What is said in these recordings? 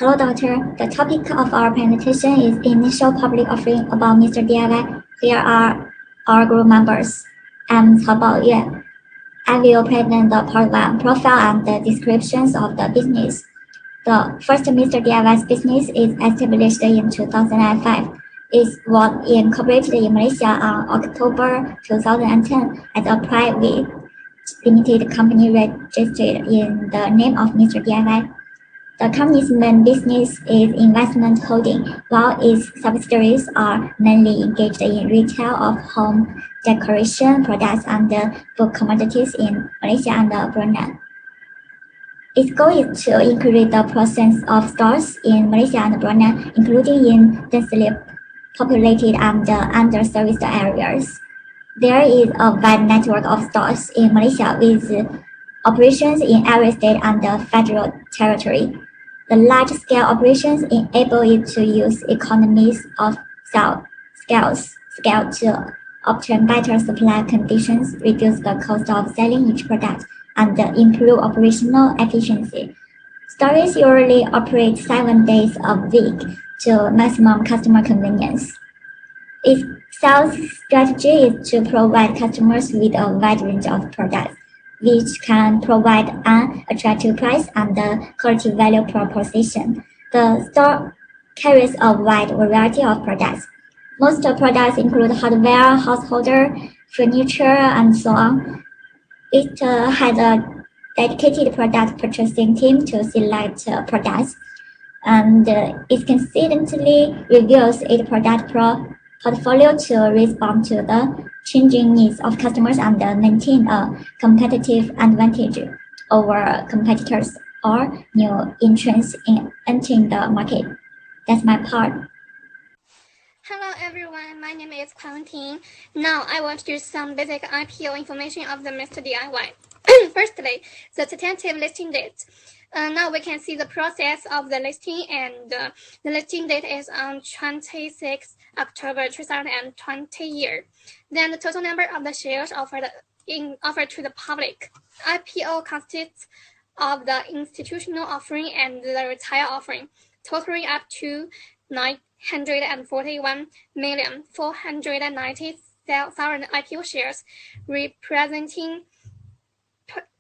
Hello, doctor. The topic of our presentation is initial public offering about Mr. D.I.Y. Here are our group members. I'm BAOYUE. I will present the part 1, profile and the descriptions of the business. The first Mr. D.I.Y.'s business is established in 2005. It was incorporated in Malaysia on October 2010 as a private limited company registered in the name of Mr. D.I.Y. The company's main business is investment holding, while its subsidiaries are mainly engaged in retail of home decoration products and food commodities in Malaysia and Brunei. Its goal is to increase the presence of stores in Malaysia and Brunei, including in densely populated and underserviced areas. There is a wide network of stores in Malaysia with operations in every state and federal territory. The large-scale operations enable it to use economies of scale to obtain better supply conditions, reduce the cost of selling each product, and improve operational efficiency. Stores usually operate 7 days a week to maximum customer convenience. Its sales strategy is to provide customers with a wide range of products, which can provide an attractive price and quality value proposition. The store carries a wide variety of products. Most products include hardware, householder, furniture, and so on. It has a dedicated product purchasing team to select products, and it consistently reviews its product portfolio to respond to the changing needs of customers and maintain a competitive advantage over competitors or new entrants in entering the market. That's my part. Hello everyone, my name is Quentin. Now I will introduce some basic IPO information of the Mr. D.I.Y. Firstly, the tentative listing date. Now we can see the process of the listing, and the listing date is on 26 October 2020 year. Then the total number of the shares offered to the public. IPO consists of the institutional offering and the retail offering, totaling up to 941,490,000 IPO shares, representing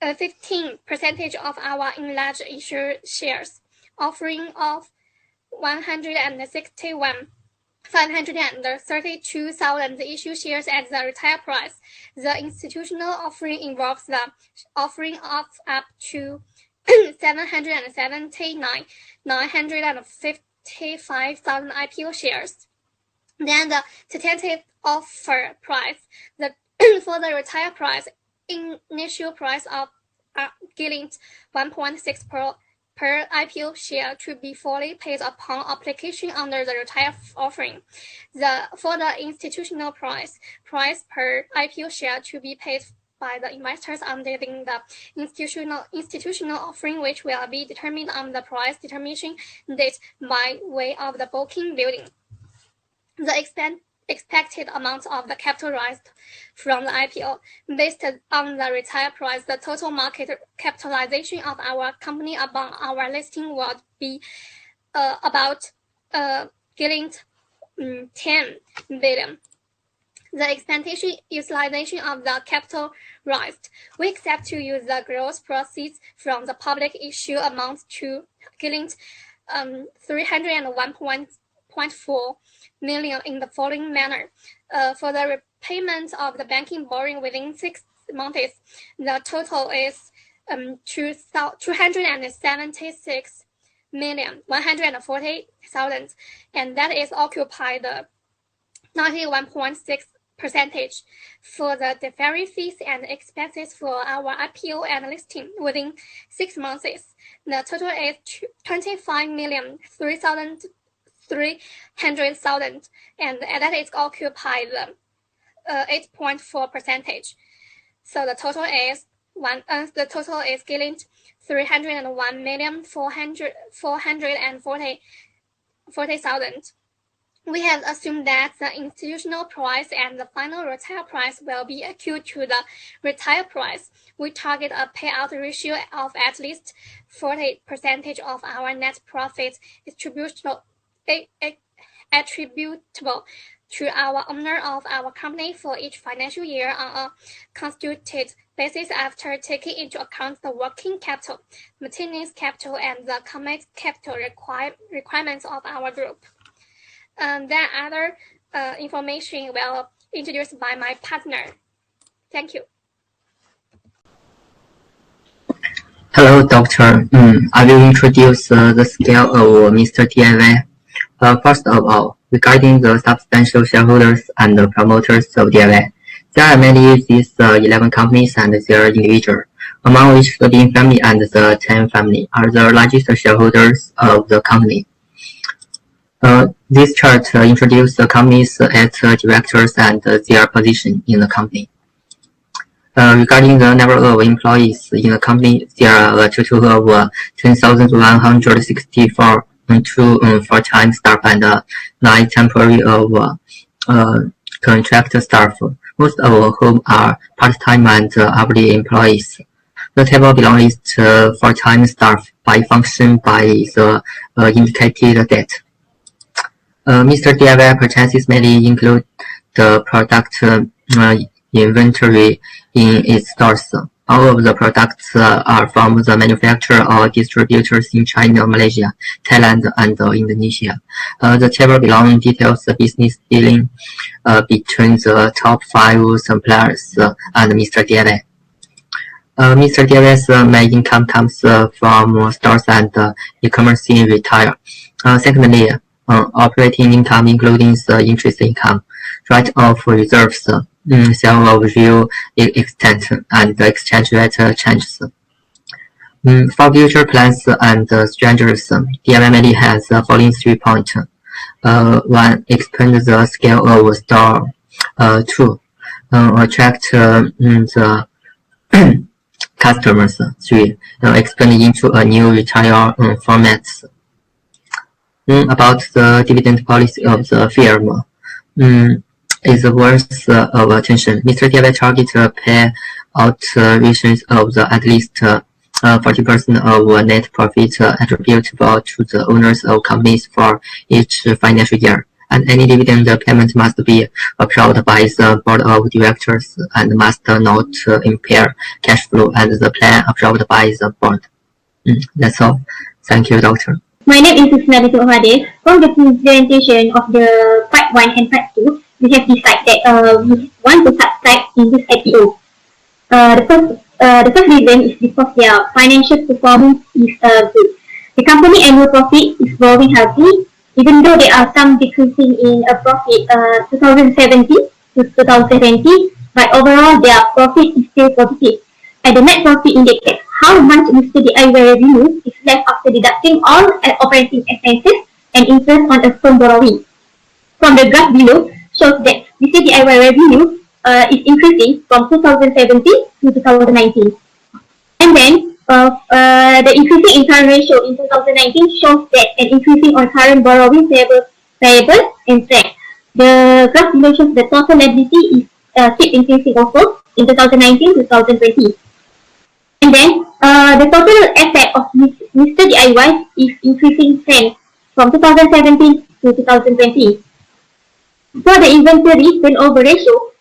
15% of our enlarged issued shares, offering of 161,532,000 issued shares at the retail price. The institutional offering involves the offering of up to 779,955,000 IPO shares. Then the tentative offer price. For the retail price, initial price of gilling 1.6 per IPO share to be fully paid upon application under the retail offering. For the institutional price per IPO share to be paid by the investors under the institutional offering, which will be determined on the price determination date by way of the booking building. The expected amount of the capital raised from the IPO. Based on the retail price, the total market capitalization of our company upon our listing would be about 10 billion. The expectation utilization of the capital raised. We expect to use the gross proceeds from the public issue amount to 301.4 million in the following manner. For the repayment of the banking borrowing within 6 months, the total is 276,140,000, and that is occupied the 91.6%. For the delivery fees and expenses for our IPO and listing within 6 months, the total is 25,300,000, and that is occupied the 8.4%. So the total is giving 301,440,000. We have assumed that the institutional price and the final retail price will be equal to the retail price. We target a payout ratio of at least 40% of our net profit attributable to our owner of our company for each financial year on a constituted basis after taking into account the working capital, maintenance capital, and the commit capital requirements of our group. Then other information will introduced by my partner. Thank you. Hello, Doctor. I will introduce the scale of Mr. D.I.Y. First of all, regarding the substantial shareholders and the promoters of D.I.Y, there are many these 11 companies and their individuals, among which the Bin family and the Chen family are the largest shareholders of the company. This chart introduces the companies as directors and their position in the company. Regarding the number of employees in the company, there are a total of 10,164 full-time staff and 9 temporary contract staff, most of whom are part-time and hourly employees. The table below lists full-time staff by function by the indicated date. Mr. D.I.Y. purchases mainly include the product inventory in its stores. All of the products are from the manufacturer or distributors in China, Malaysia, Thailand, and Indonesia. The table below details the business dealing between the top 5 suppliers and Mr. D.I.Y. Mr. D.I.Y.'s main income comes from stores and e-commerce in retail. Secondly, operating income including the interest income, write-off reserves, sale of real extent, and exchange rate changes. For future plans and strategies, D.I.Y. mainly has the following 3 points. 1. Expand the scale of store. 2. Attract the customers. 3. Expand into a new retail formats. About the dividend policy of the firm is worth of attention. Mr. D.I.Y. targets payout ratios of at least 40% of net profit attributable to the owners of companies for each financial year, and any dividend payment must be approved by the board of directors and must not impair cash flow and the plan approved by the board. That's all. Thank you, Doctor. My name is HUSNA MOHD. From the presentation of the part 1 and part 2, we have decided that we want to subscribe in this IPO. The first reason is because their financial performance is good. The company annual profit is growing healthy, even though there are some decreasing in profit 2017 to 2020, but overall their profit is still positive. And the net profit indicates how much Mr. D.I.Y. revenue is left after deducting all operating expenses and interest on a firm borrowing. From the graph below shows that Mr. D.I.Y. revenue is increasing from 2017 to 2019. And then the increasing in current ratio in 2019 shows that an increasing on current borrowing payable and trade. The graph below shows the total liability is keep increasing also in 2019 to 2020. And then the total asset of Mr. D.I.Y. is increasing trend from 2017 to 2020. So the inventory turnover ratio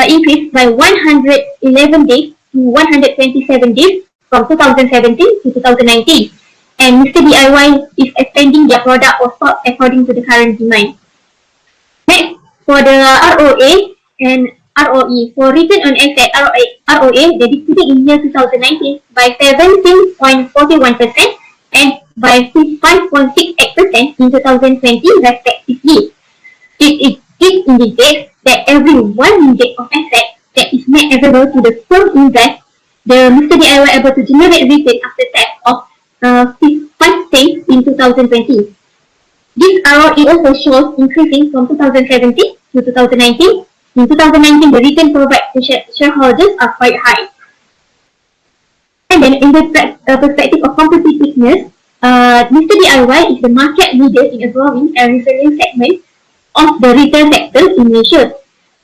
increased by 111 days to 127 days from 2017 to 2019. And Mr. D.I.Y. is expanding their product or stock according to the current demand. Next, for the ROA and ROE. For return on asset ROA, they decreased in year 2019 by 17.41% and by 5.68% in 2020 respectively. It indicates that every 1 ringgit of asset that is made available to the firm invest, the Mr. D.I.Y. able to generate return after tax of 5 cents in 2020. This ROE also shows increasing from 2017 to 2019. In 2019, the return provided to shareholders are quite high. And then, in the perspective of competitiveness, Mr. D.I.Y. is the market leader in a growing and resilient segment of the retail sector in Malaysia.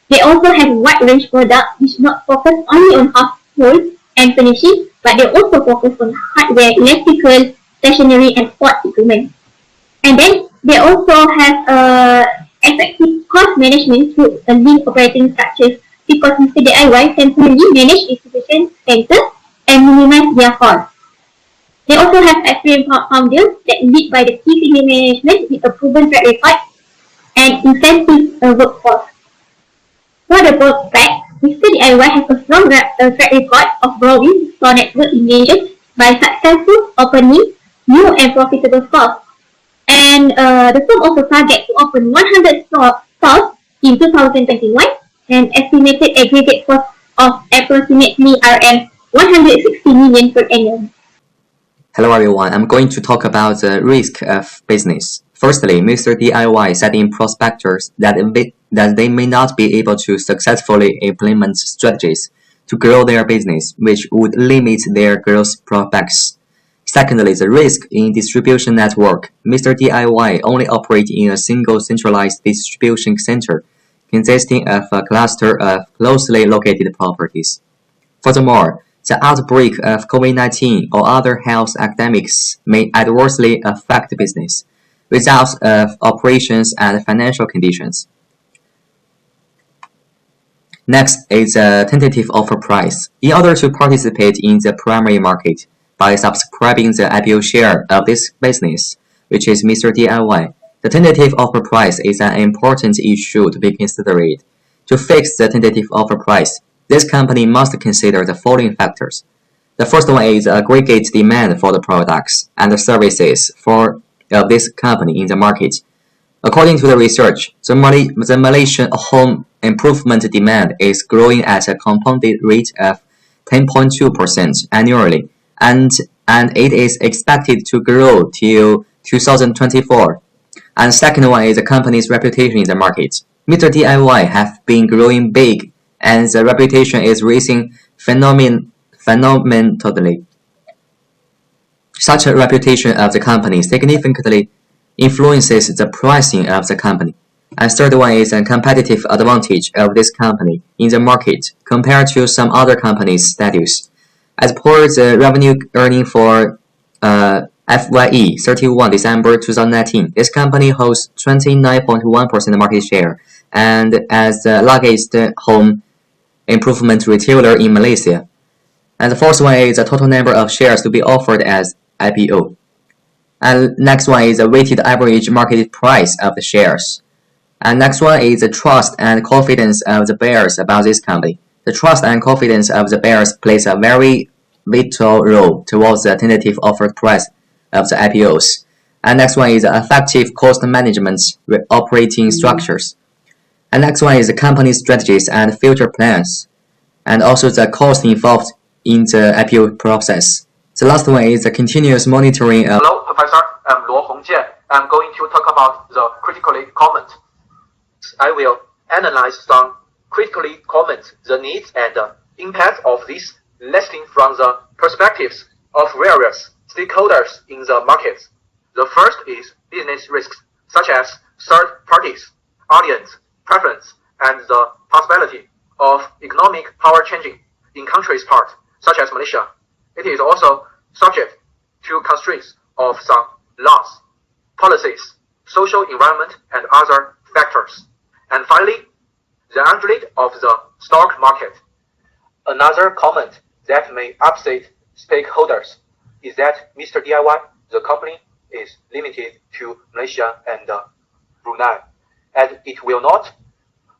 They also have a wide range products which not focus only on household and furnishing, but they also focus on hardware, electrical, stationery, and sport equipment. And then they also have effective cost management through a lean operating structures because Mr. D.I.Y centrally manage distribution centers and minimize their costs. They also have experienced founders that lead by the key senior management with a proven track record and incentive workforce. For the prospect, Mr. D.I.Y has a strong track record of growing store network in Malaysia by successful opening new and profitable stores. And the firm also targets to open 100 stores in 2021 and estimated aggregate cost of approximately RM 160 million per annum. Hello everyone, I'm going to talk about the risk of business. Firstly, Mr. D.I.Y said in prospectus that they may not be able to successfully implement strategies to grow their business, which would limit their growth prospects. Secondly, the risk in distribution network. Mr. D.I.Y only operates in a single centralized distribution center, consisting of a cluster of closely located properties. Furthermore, the outbreak of COVID-19 or other health epidemics may adversely affect business, results of operations and financial conditions. Next is a tentative offer price. In order to participate in the primary market, by subscribing the IPO share of this business, which is Mr. D.I.Y, the tentative offer price is an important issue to be considered. To fix the tentative offer price, this company must consider the following factors. The first one is aggregate demand for the products and the services of this company in the market. According to the research, the Malaysian home improvement demand is growing at a compounded rate of 10.2% annually, and it is expected to grow till 2024. And second one is the company's reputation in the market. Mr. D.I.Y have been growing big, and the reputation is rising phenomenally. Such a reputation of the company significantly influences the pricing of the company. And third one is a competitive advantage of this company in the market compared to some other companies' status. As per the revenue earning for FYE 31 December 2019, this company holds 29.1% market share and as the largest home improvement retailer in Malaysia. And the fourth one is the total number of shares to be offered as IPO. And next one is the weighted average market price of the shares. And next one is the trust and confidence of the buyers about this company. The trust and confidence of the buyers plays a very vital role towards the tentative offer price of the IPOs. And next one is effective cost management operating structures. And next one is the company strategies and future plans, and also the cost involved in the IPO process. The last one is the continuous monitoring of. Hello, Professor. I'm HONGJIAN. I'm going to talk about the critically comment. I will analyze some critically comment the needs and impact of this listing from the perspectives of various stakeholders in the market. The first is business risks, such as third parties, audience, preference, and the possibility of economic power changing in countries part, such as Malaysia. It is also subject to constraints of some laws, policies, social environment, and other factors. And finally, the android of the stock market. Another comment that may upset stakeholders is that Mr. D.I.Y, the company, is limited to Malaysia and Brunei, and it will not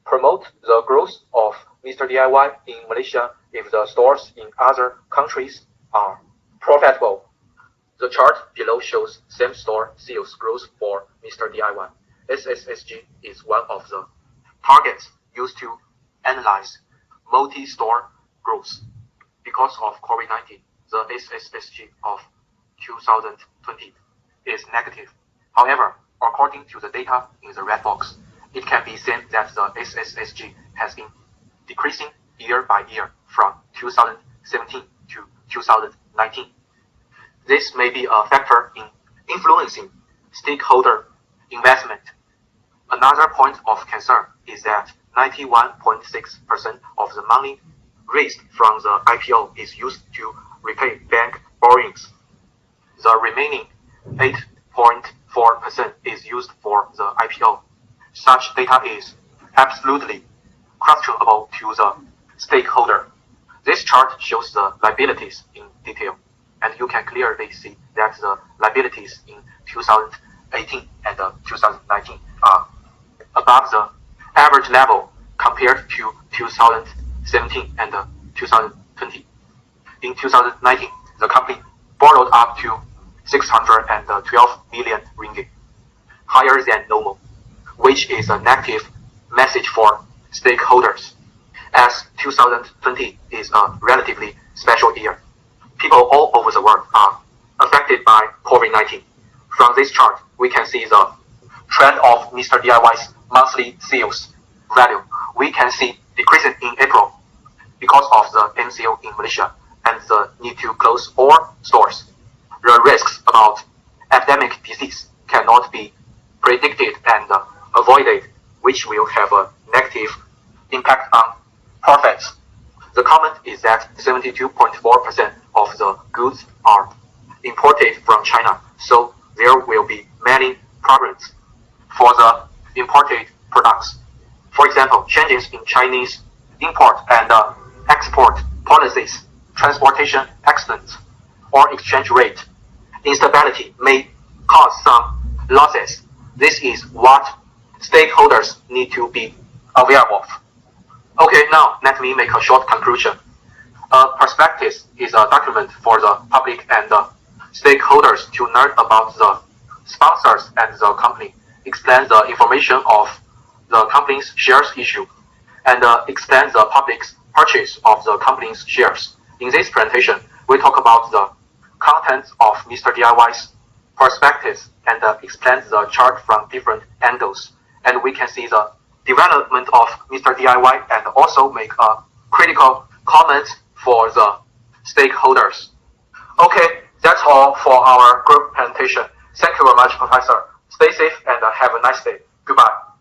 promote the growth of Mr. D.I.Y in Malaysia if the stores in other countries are profitable. The chart below shows same-store sales growth for Mr. D.I.Y. SSSG is one of the targets used to analyze multi-store growth. Because of COVID-19, the SSSG of 2020 is negative. However, according to the data in the red box, it can be seen that the SSSG has been decreasing year by year from 2017 to 2019. This may be a factor in influencing stakeholder investment. Another point of concern is that 91.6% of the money raised from the IPO is used to repay bank borrowings. The remaining 8.4% is used for the IPO. Such data is absolutely questionable to the stakeholder. This chart shows the liabilities in detail, and you can clearly see that the liabilities in 2018 and 2019 are above the average level compared to 2017 and 2020. In 2019, the company borrowed up to 612 million ringgit, higher than normal, which is a negative message for stakeholders, as 2020 is a relatively special year. People all over the world are affected by COVID-19. From this chart, we can see the trend of Mr. D.I.Y's monthly sales value. We can see decreasing in April because of the MCO in Malaysia and the need to close all stores. The risks about epidemic disease cannot be predicted and avoided, which will have a negative impact on profits. The comment is that 72.4% of the goods are imported from China, so there will be many problems for the imported products. For example, changes in Chinese import and export policies, transportation accidents, or exchange rate instability may cause some losses. This is what stakeholders need to be aware of. Okay, now let me make a short conclusion. A prospectus is a document for the public and stakeholders to learn about the sponsors and the company, explain the information of the company's shares issue, and explain the public's purchase of the company's shares. In this presentation, we talk about the contents of Mr. D.I.Y's prospectus and explain the chart from different angles. And we can see the development of Mr. D.I.Y and also make a critical comment for the stakeholders. Okay, that's all for our group presentation. Thank you very much, Professor. Stay safe and have a nice day. Goodbye.